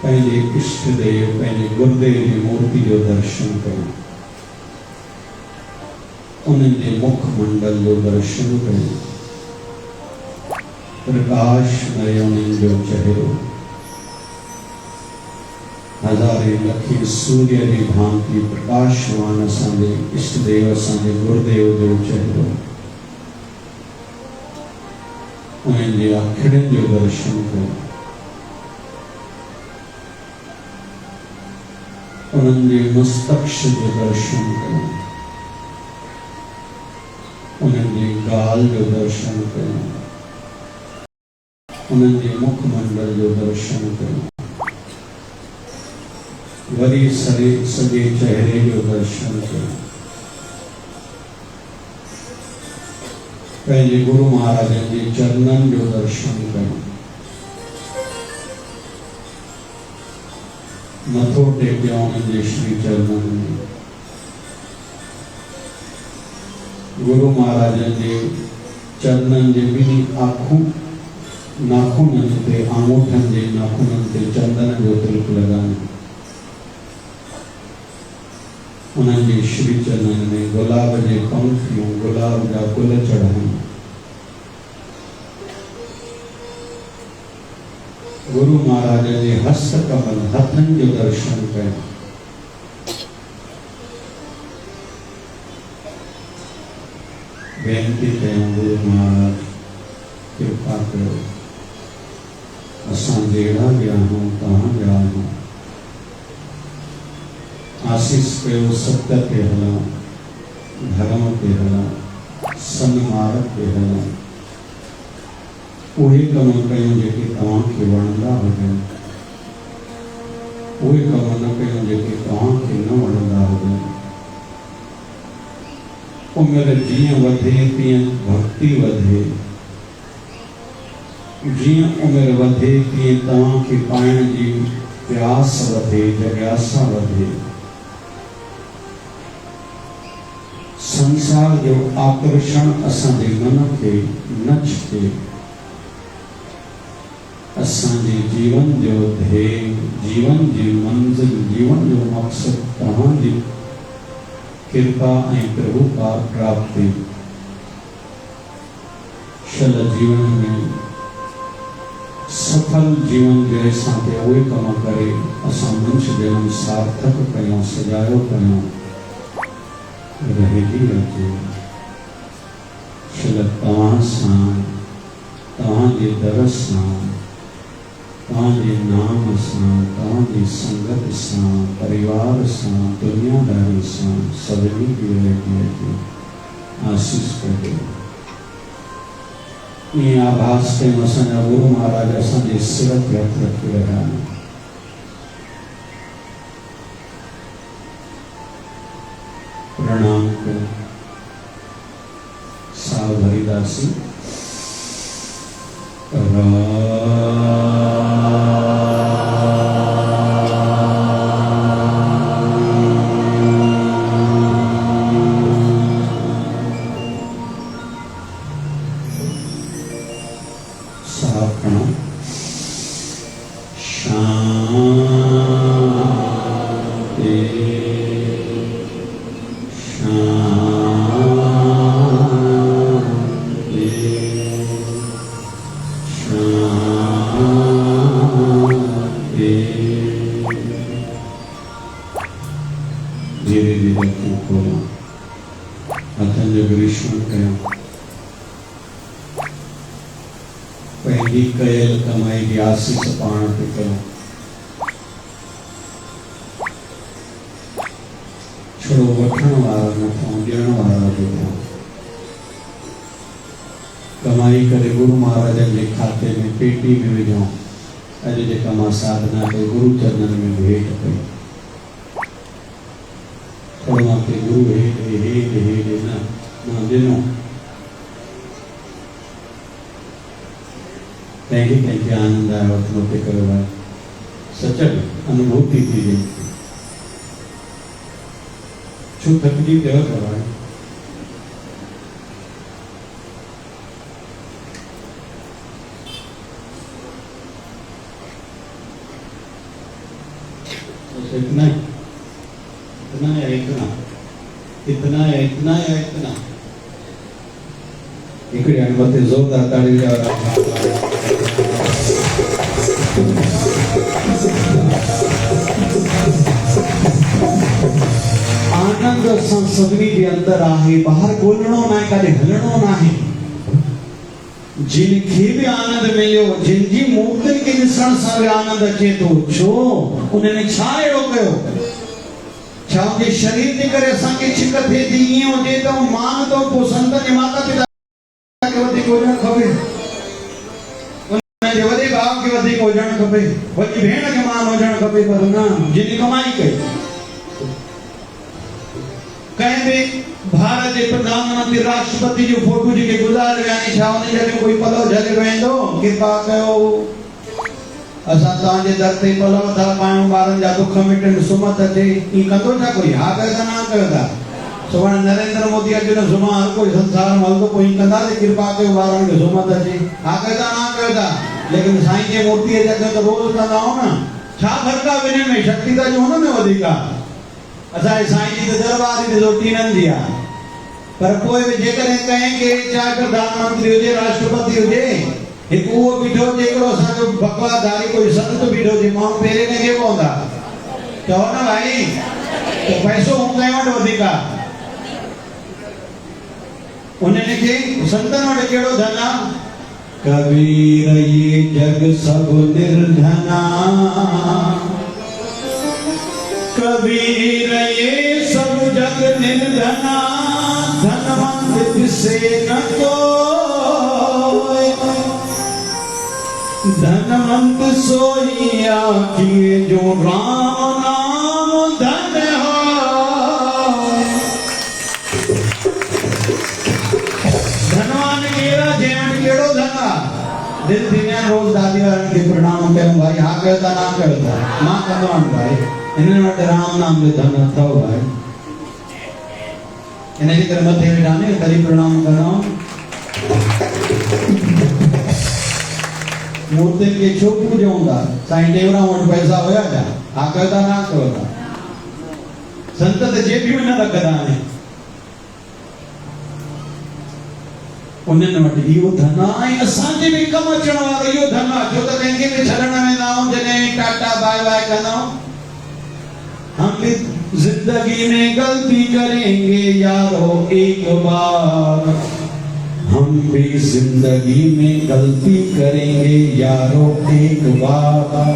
पंहिंजे इष्ट देव पंहिंजे गुरुदेव जी मूर्ति जो दर्शन कयूं उन्हनि जे मुख मंडल जो दर्शन कयूं प्रकाश में उन्हनि जो चेहरो हज़ारे लखे सूर्य जी भांति प्रकाशवान असांजे इष्ट देव असांजे गुरुदेव जो चेहरो उन्हनि जे अखियुनि जो दर्शन कयूं उन्हनि जे मस्तक्ष जो दर्शन कयूं उन्हनि जी गाल जो दर्शन कयूं उन्हनि जे मुख मंडल जो दर्शन कयूं वरी सॼे चेहरे जो दर्शन कयूं पंहिंजे गुरु महाराजन जे चरणन जो दर्शन कयूं मथो टेकियो उन्हनि जे श्री चरणन में गुरु महाराजन जे चरणन जे ॿिन्ही नाखूननि ते आंगूठनि जे नाखूननि ते चंदन जो तिलक लॻायूं उन्हनि जे श्री चरणन में गुलाब जे पंखियूं गुलाब जा गुल चढ़ायूं गुरु महाराज जे हस्त कमल हथन जो दर्शन कयूं बेनती कयूं गुरु महाराज कृपा करो असां जहिड़ा बि आहियूं तव्हां जा आहियूं आशीष कयो सत्य ते हलां धर्म ते हलां सन्मार्ग ते हलां उहे कम कयूं जेके तव्हांखे वणंदा हुजनि उहे कम न कयूं जेके तव्हांखे न वणंदा हुजनि उमिरि जीअं वधे तीअं भक्ति वधे जीअं उमिरि वधे तीअं तव्हांखे पाइण जी प्यास वधे जिज्ञासा वधे संसार जो आकर्षण असांजे मन खे न छिके असांजे जीवन जो ध्येय जीवन जी मंजिल जीवन जो मकसद तव्हांजी कृपा ऐं प्रभु का प्राप्ति शल जीवन में सफल जीवन जे असां खे उहे कम करे असां मनुष्य जनम सार्थक कयूं सजायो कयूं रहेगी अचे शल तव्हां सां तव्हांजे दर सां तव्हांजे नाम सां तव्हांजी संगत सां परिवार सां दुनियादारी सां सभिनी खे रहेगी अचे आशीष कयो ईअं आभास कयूं असांजा गुरु महाराज असांजे सिर ते हथ रखी रहिया आहिनि प्रणाम करो साव भरीदासी धीरे धीरे क्यों खोला हथन जो ग्रीष्म कयो पंहिंजी कयल कमाई जी आसीस पाण ते कयो छो वठण वारा न थियूं ॾियण वारा बि थियूं कमाई करे गुरु महाराज के खाते में पेटी में विझूं अॼु जेका मां साधना कई गुरु चरणन में भेंट कई थोरो मां के गुरु हेठि न मां ॾिनो कंहिंखे आनंद आयो हथ मथे कयो आहे सच अनुभूति थी वई छो थकिजी पियो आहे इतना इतना या इतना इतना या इतना या इतना हिकिड़ी हाणे मथे ज़ोरदार ताड़ी आनंद असां सभिनी जे अंदर आहे ॿाहिरि ॻोल्हणो न आहे काॾे हलणो न आहे जिनखे भी आनंद मिलियो जिनजी मूर्तियुनि खे ॾिसण सां बि आनंद अचे थो छो उन्हनि छा अहिड़ो कयो छा उनजे शरीर जे करे असांखे छिक थिए थी ईअं हुजे त मान थो पोइ संतनि जे माता पिता खे वधीक हुजणु खपे उनजे वॾे भाउ खे वधीक हुजणु खपे वॾी भेण खे मान हुजणु खपे पर न जिन कमाई कई कहीं भी भारत के प्रधानमंत्री राष्ट्रपति जो फोटो जी के गुज़ार विया छा उन जगह कोई पलव झले वेंदो कृपा कयो असां तव्हांजे दर ते पलव था पायूं ॿारनि जा दुख मिटनि सुमत अचे ई कंदो छा कोई हा कयो था ना कयो था सुभाणे नरेंद्र मोदी अचे न सुभाणे हर कोई संसार में हलंदो कोई कंदासीं कृपा कयो ॿारनि खे सुमत अचे हा कयो था ना कयो था लेकिन साईं जे मूर्ति जे अॻियां त रोज़ कंदा आहियूं न छा फ़र्क़ु आहे ॿिन्हिनि में शक्ति त हुन में वधीक आहे असांजे साईं जी त दरबार जी रोटी नंढी आहे पर कोई भी जेकॾहिं कंहिंखे चाहे प्रधानमंत्री हुजे राष्ट्रपति हुजे हिकु उहो बीठो हुजे हिकिड़ो असांजो भगवाधारी कोई संत बीठो हुजे माण्हू पहिरें कंहिंखे पवंदा चओ न भाई त पैसो हू कंहिं वटि वधीक आहे उन्हनि खे संतनि वटि कहिड़ो धन आहे कबीर ये जग सब निर्धना कबीर ये सब जग निर्धना धनवंत से न कोई धनवंत सोई आखिए जो राम नाम धन हो धनवान केड़ा जैन केड़ो धन दिल थी रोज दादी वारनि खे प्रणाम कयूं भाई हा कयो था ना कयो था मां कंदो आहियां भाई इन्हनि वटि राम नाम जो धन अथव भाई इनजे करे मथे वेठा ने तॾहिं प्रणाम करणो मूर्तियुनि खे छो पूॼूं था साईं टेऊंराम वटि पैसा हुया छा हा कयो था ना कयो था संत त जेबियूं न रखंदा आहिनि उन्हनि वटि इहो धन आहे ऐं असांजे बि कमु अचण वारो इहो धन आहे छो त कंहिंखे बि छॾण वेंदा आहियूं जॾहिं टाटा बाय बाय कंदा आहियूं हम भी जिंदगी में गलती करेंगे यारो एक बार हम भी जिंदगी में गलती करेंगे यारो एक बार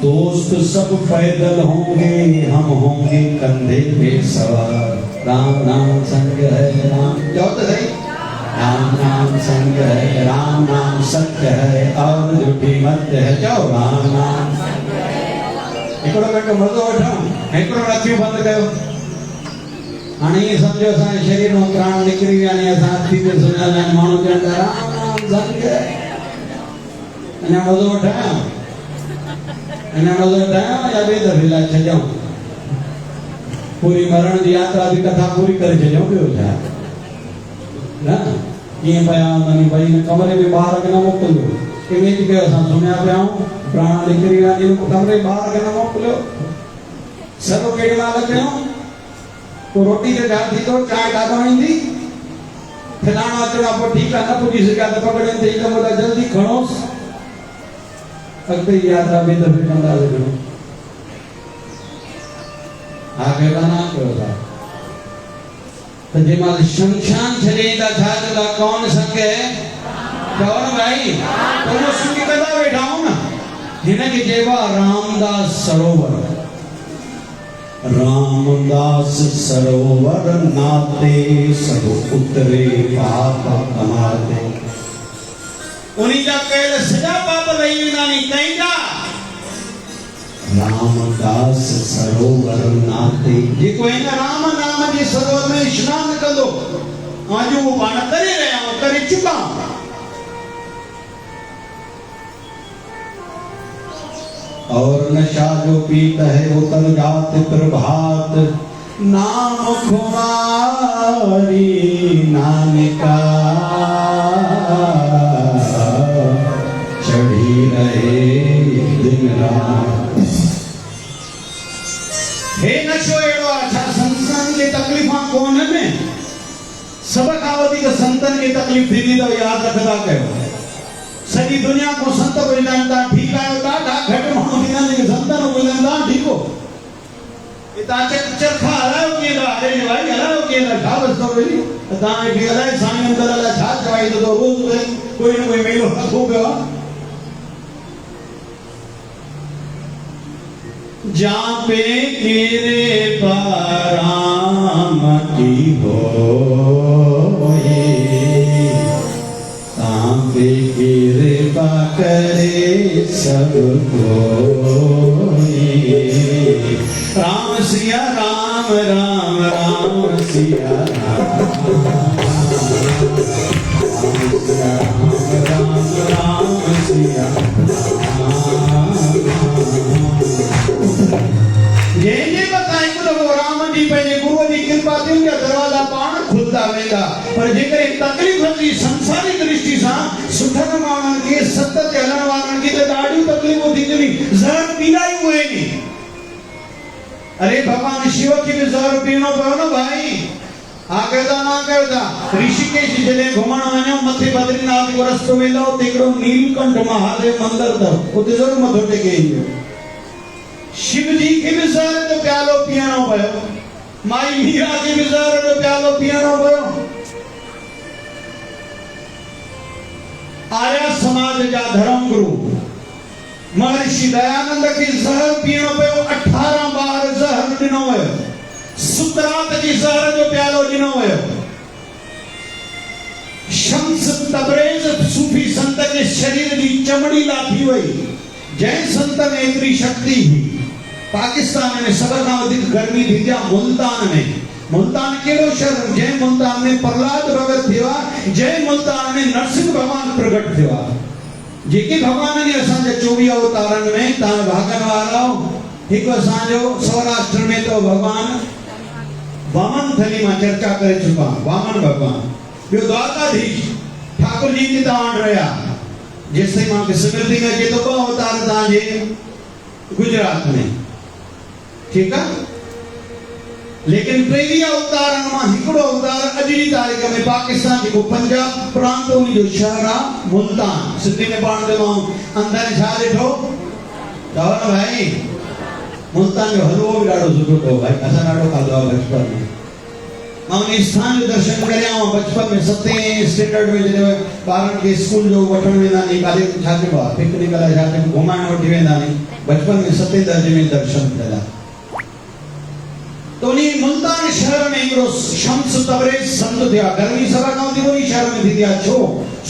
दोस्त सब पैदल होंगे हम होंगे कंधे पे सवार राम नाम संग है राम जाओ तो सही राम नाम संग है राम नाम सत्य है और झूठी मत है जाओ राम नाम हिकिड़ो घंटो मज़ो वठूं हिकिड़ो अखियूं बंदि कयो हाणे ईअं सम्झो असांजे शरीर मां प्राण निकिरी विया आहिनि असां अखी ते सुञाणा आहिनि माण्हू चवनि था राम नाम संग अञा मज़ो वठां अञा मज़ो वठां या ॿिए दफ़े लाइ छॾियूं पूरी मरण जी यात्रा जी कथा पूरी करे छॾियूं ॿियो छा न कीअं पिया हूंदा भई हिन कमरे में ॿार खे न मोकिलियो इमेज कयो असां सुम्हिया पिया आहियूं प्राण निकिरी विया आहिनि कमरे ॿार खे न मोकिलियो सभु केॾी महिल कयूं पोइ रोटी ते ध्यानु थींदो चांहि ॾाढो ईंदी खिलाणो अचणो पोइ ठीकु आहे न पुॼी सघिया त पकड़नि त हिकु बोला जल्दी खणोसि अॻिते यात्रा ॿिए दफ़े कंदासीं घणो हा कयो ना कयो था तो जयमाल शमशान चले दा छात्र दा कौन सके कौन भाई तो वो सुखी कदा बैठा हूं ना हिन के जेवा रामदास सरोवर रामदास सरोवर नाते सब उतरे पाप कमाते जा कहिड़े सॼा पाप लही वेंदा नी कंहिंजा रामदास सरोवर नाते जेको हिन राम नाम जे सरोवर में स्नान कंदो आज वो पाण करे रहिया आहियूं करे चुका और नशा जो पीत है उतर जात प्रभात नाम खुमारी नानका चढ़ी रहे दिन रात हे नशो एड़ो अच्छा संतन के तकलीफां कोन में सब खां वधीक संतन के तकलीफ थींदी तो याद रखदा कयो सॼी दुनिया को संत ॿुधाइनि था ठीकु आहियो ॾाढा घटि माण्हू थींदा आहिनि जेके संतनि ॿुधाइनि था ठीकु हो तव्हां चरखा हलायो कीअं था अरे भाई हलायो कीअं था छा बसि थो मिली तव्हां खे अलाए साईं अंदरि अलाए छा चवाई थो रोज़ कोई न कोई मेलो रखो पियो आहे जहाँ पे तेरे पाराम की होए तहाँ पे कृपा करे सब कोई राम सिया राम राम राम सिया राम राम सिया ये बताई को वो राम जी पंहिंजे गुरु जी कृपा थी उनजा दरवाजा पाण खुलंदा वेंदा पर जेकर तकलीफ़ जी संसारी दृष्टि सां सुठनि माण्हुनि खे सत ते हलण वारनि खे त ॾाढियूं तकलीफ़ूं थींदियूं नी ज़हर पींदा ई उहे नी अरे भगवान शिव खे बि ज़हर पीअणो पियो न भाई आगदा ना करदा ऋषिकेश जॾहिं घुमण वञो मथे बद्रीनाथ जो रस्तो वेंदा उते हिकिड़ो नीलकंठ महादेव मंदिर अथव उते ज़रूरु मथो टेके ईंदो शिव जी के भी ज़हर जो प्यालो पियणो पियो माई मीरा के भी ज़हर जो प्यालो पियणो पियो आर्य समाज जा धर्म गुरु महर्षि दयानंद के ज़हर पियणो पियो 18 बार ज़हर ॾिनो वियो सुकरात जी ज़हर जो प्यालो ॾिनो वियो शम्स तबरेज़ सूफी संत के शरीर जी चमड़ी लाथी वई जंहिं संत में एतिरी शक्ति हुई पाकिस्तान में सब खां वधीक गर्मी थी मुल्तान में मुल्तान कहिड़ो शहर जंहिं मुल्तान में प्रहलाद भगत थियो आहे जंहिं मुल्तान में नरसिंह भगवान प्रगट थियो आहे जेके भगवान ने असांजे 24 अवतारनि में तव्हां भागन वारा हिकु असांजो सौराष्ट्र में तो भगवान वामन थली मां चर्चा करे चुका वामन भगवान ॿियो द्वारकाधीश ठाकुर जी के तव्हां वटि रहिया जेसिताईं मांखे स्मृति में अचे तो 2 अवतार तव्हांजे गुजरात में ठीक है लेकिन 23 अवतारन मां हिकिड़ो अवतार अॼु जी तारीख़ में पाकिस्तान जेको पंजाब प्रांत उन जो शहर आहे मुल्तान सिंधी में पाण ते मां अंदर छा ॾिठो चओ न भाई मुल्तान जो हलवो बि ॾाढो सुठो अथव भाई असां ॾाढो खाधो आहे बचपन में मां उन स्थान जो दर्शन करिया बचपन में 7th स्टैंडर्ड में जॾहिं ॿारनि खे स्कूल जो वठण वेंदा नी काॾे छा चइबो आहे पिकनिक लाइ छा चइबो घुमाइण वठी वेंदा नी बचपन में 7th दर्जे में दर्शन थियल आहे तो उन मुल्तान शहर में हिकिड़ो शम्स तबरेज़ संत थियो आहे गर्मी सभा खां वधीक उन शहर में थींदी आहे छो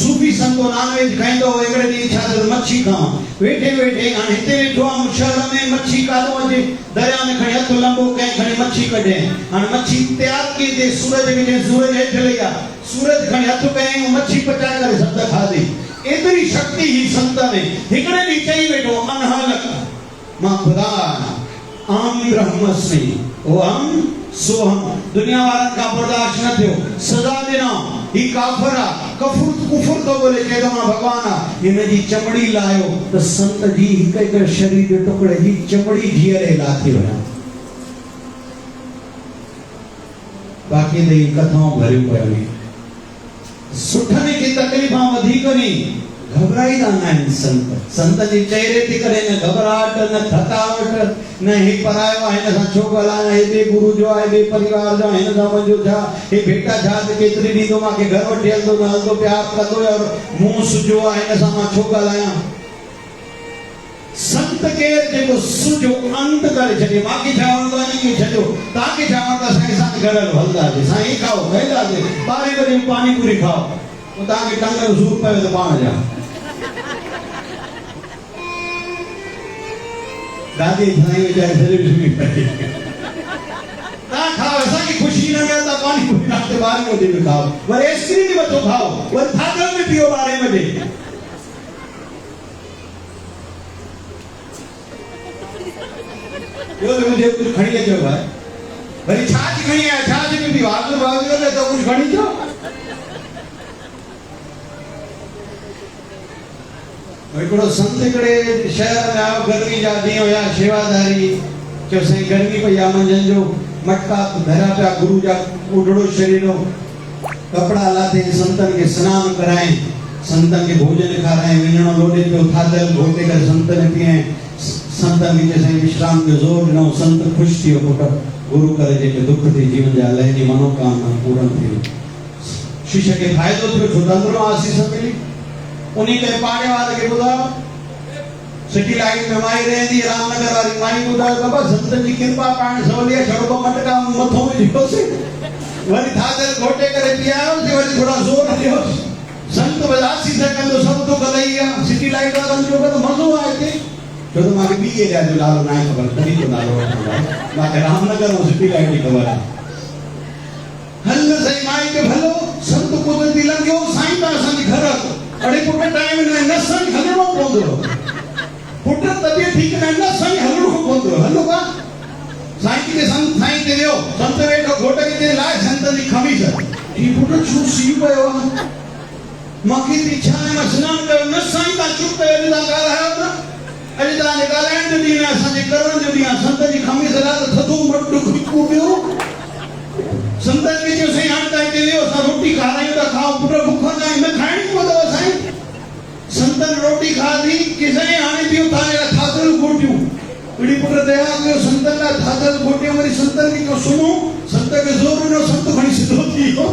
सूफी संतो नॉनवेज खाईंदो हिकिड़े ॾींहुं छा चयो मच्छी खावां वेठे वेठे हाणे हिते वेठो आहे शहर में मच्छी काॾो अचे दरिया में खणी हथ लंबो कयईं खणी मच्छी कढे हाणे मच्छी तयारु कई ते सूरज खे जंहिं सूरज हेठि लही आहे सूरज खणी हथ कयईं मच्छी पचाए करे संत खाधी एतिरी शक्ति ही संत में हिकिड़े ॾींहुं चई वेठो अनहलक मां खुदा आम ब्रह्मस्मि ओम सोहम दुनिया वारनि खां बर्दाश्त न थियो सज़ा ॾिनो ही काफर आहे कुफर तो बोले चए मां भगवान आहे हिन जी चमड़ी लायो त संत जी हिक हिक शरीर जे टुकड़े जी चमड़ी जीअरे लाथी विया बाक़ी त कथाऊं भरियूं पियूं सुठनि खे तकलीफ़ां वधीक नी घबराईंदा न आहिनि संत जे चेहरे ते करे न घबराहट न थकावट न हे परायो आहे हिन सां छो ॻाल्हायां हे ॿिए गुरु जो आहे ॿिए परिवार जो हिन सां मुंहिंजो छा हे बेटा छा केतिरी ॾींदो मूंखे घर वठी हलंदो न हलंदो प्यार कंदो और मुंहुं सुजो आहे हिन सां मां छो ॻाल्हायां संत केर जेको सुजो अंत करे छॾे मूंखे छा वणंदो आहे ईअं छॾियो तव्हांखे छा वणंदो आहे साईं असांजे घर हलो हलंदासीं साईं खाओ वेंदासीं 12 बजे पानी पूरी खाओ तव्हांखे टंग जो सूर पियो त पाण जा दादी खाई में जाए जरूर भी पड़ी ना खाओ ऐसा कि खुशी ना मिलता पानी पूरी रात बाहर में दिन खाओ पर आइसक्रीम भी मत खाओ पर थाकल में पियो 12 बजे यो तो मुझे कुछ खड़ी है जो भाई भरी छाछ खड़ी है छाछ में भी वाग ले तो कुछ खड़ी जो हिकिड़ो संत हिकिड़े शहर में आयो गर्मी जा ॾींहं हुया शेवादारी चयो साईं गर्मी पई आहे मंझंदि जो मटका धरिया पिया गुरु जा उडड़ो शरीरो कपिड़ा लाथे संतनि खे सनानु कराए संतनि खे भोजन खाराए वञिणो लोॾे पियो थाधल घोटे करे संतनि पीए संतनि खे साईं विश्राम जो ज़ोर ॾिनो संत ख़ुशि थी वियो पुट गुरु करे जेके दुख थी जीवन जा अलाए जी मनोकामना पूर्ण थी शिष्य खे फ़ाइदो थियो छो त अंदरो आसीस मिली उन्हीं के पाड़े वाले के बुधाओ सिटी लाइन में माई रहंदी रामनगर वाली माई बुधाओ बाबा संतन जी कृपा पाण सवलिया छड़को मटका मथो में लियो से वरी थादर घोटे करे पियाओ से वरी थोड़ा जोर दियो संत बजासी से कंदो सब तो गलैया सिटी लाइन वाला जो तो मजो आए थे जो तो माके बीए जा जो नालो ना खबर तभी तो नालो माके रामनगर में सिटी लाइन की खबर है हल सही माई के भलो संत को तो दिलन के साईं का संग घर अड़े पुट टाइम में न संग हलणो पवंदो पुट तबियत ठीक न न संग हलणो पवंदो हलो का साईं के संग साईं के दियो संत वेठो घोट के लाए संत जी खमीस ई पुट छू सी पयो माखी ती इच्छा है मैं स्नान कयो न साईं का चुप कयो ना ॻाल्हायो न अॼु तव्हांजे ॻाल्हाइण जो ॾींहुं असांजे करण जो ॾींहुं संत जी खमीस राति थधो मट दुख को पियो संतन के जो सही हां ताई के लियो सा रोटी खाराई तो खाओ पुट भूखो जाए मैं खाणी को दो साईं संतन रोटी खाधी किसे हाने पियो ताले थादल गोटियो इडी पुट दया के संतन का थादल गोटियो मरी संतन की को सुनो संत के जोर नो संत खणी सिद्धो थी हो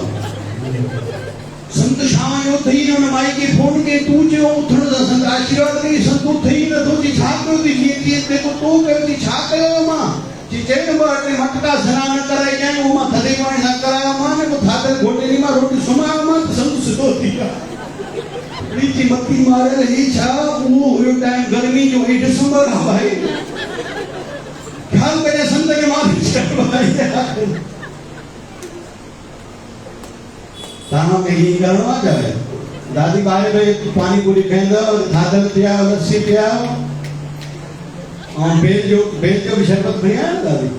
संत शाम जो थई न माई के फोन के तू जो उठण दा संत आशीर्वाद के संत थई न तो जी छा कयो दी जीती देखो तो कयो दी छा कयो मां जी जेन बाटे मटका स्नान कराई जाए वो मां थदे पानी सा कराया मां ने को थादल घोटेली मां रोटी सुमाया मां संत सिद्धो थी रीति मक्की मारे रही छा वो हुयो टाइम गर्मी जो 8 दिसंबर आ भाई ख्याल करे संत के मां चल भाई ताना में ही करवा जाए दादी बाहर में पानी पूरी खेंदा और थादल पिया लस्सी पिया और बेल जो भी शरबत नहीं आया दादी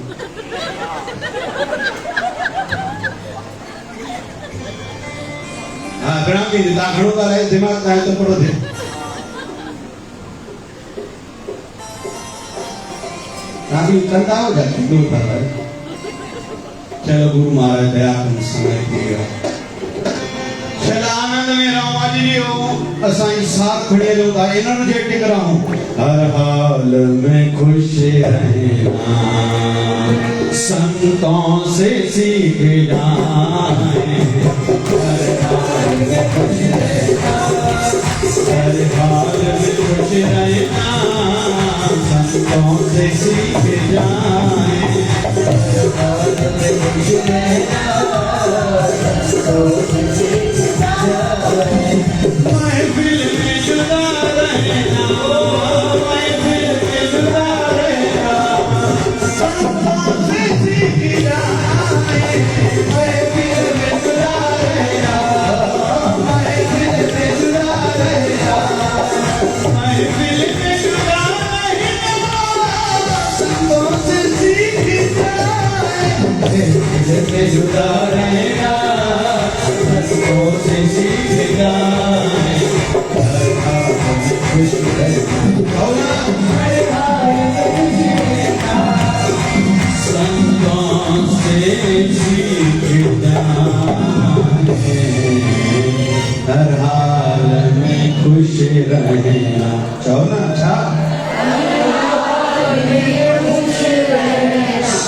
हाँ घणा की दाखड़ों का रहे दिमाग का है तो पढ़ो थे काफी कंधा हो जाती दूर कर रहे चलो गुरु महाराज दया कर समय दिया चला आनंद में रहो आज लियो असाई साथ खड़े जो था इन्होंने जे टिक रहा हूं हर हाल में खुश रहना संतों से सीख जाए हर हाल में खुश रहना संतों से सीख जाए हर हाल में खुश रहना संतों से सीख जाए महफिल में जुदा रहना महफिल में जुदा रहना संतों से सीख जाए महफिल में जुदा रहना महफिल में जुदा रहना महफिल में जुदा रहना संतों से सीख जाए महफिल में जुदा रहना संतों से सीख जाए हर हाल में खुश रहना संतों से सीख जाए हर हाल में खुश रहना चौना अच्छा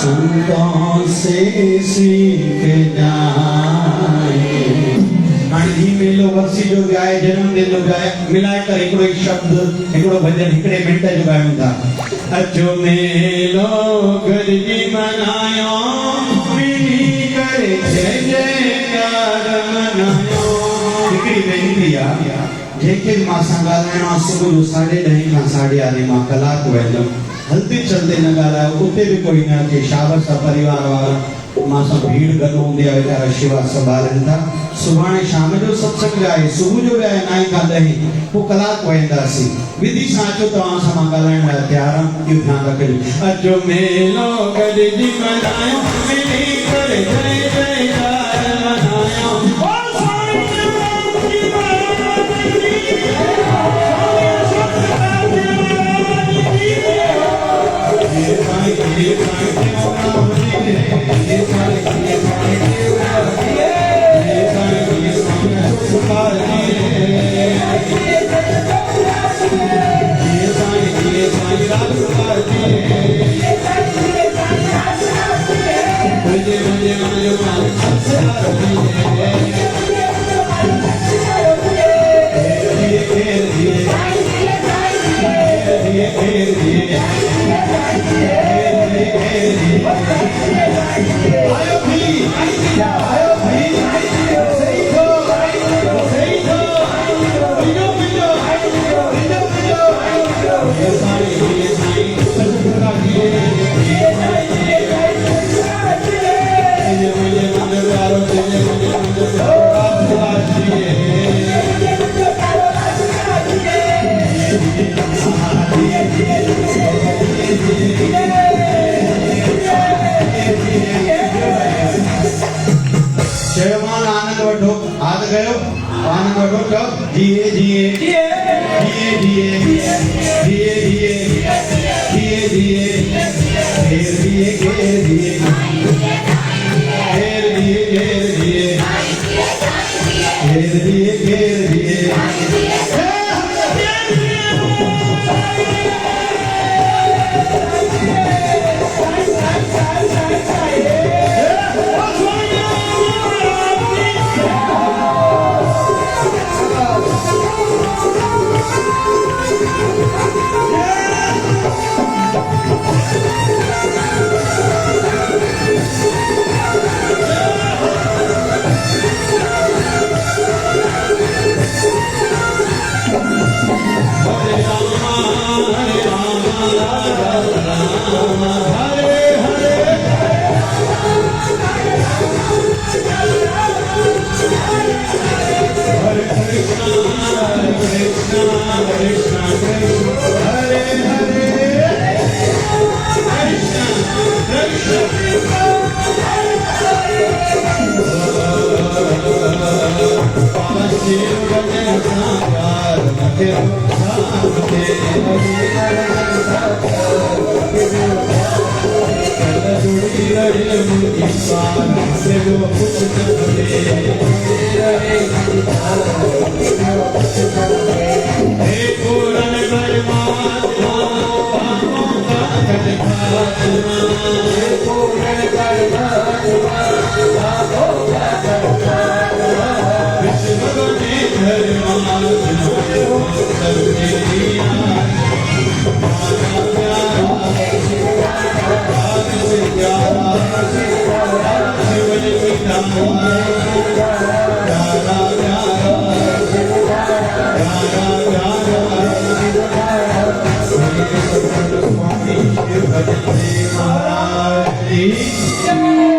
संतों से सीख जाए हाणे में लो वर्षी जो गाए जन्मदिन जो गाए मिलाए कर एकड़ो एक शब्द एकड़ो भजन एकड़े मिनट जो गायूं था अचो मेलो गरजी मनायो मिली करे जय जयकार मनायो हिकड़ी बेनती आ जेके मां सां ॻाल्हाइणो आहे सुबुह जो 10:30 खां 11:30 मां कलाक वेंदुमि हलते चलते न ॻाल्हायो उते भी कोई न अचे शाबस आहे परिवार वारा मां सां भीड़ गॾु हूंदी आहे वीचारा शेवा संभालनि था सुभाणे शाम जो सत्संग आहे सुबुह जो बि आहे 9 खां 10 पोइ कलाक वेंदासीं विधि सां अचो तव्हां सां मां ॻाल्हाइण लाइ तयारु आहियां इहो ध्यानु रखिजो अचो मेलो गॾिजी मल्हायूं मिली करे जय जयकार मल्हायूं Hare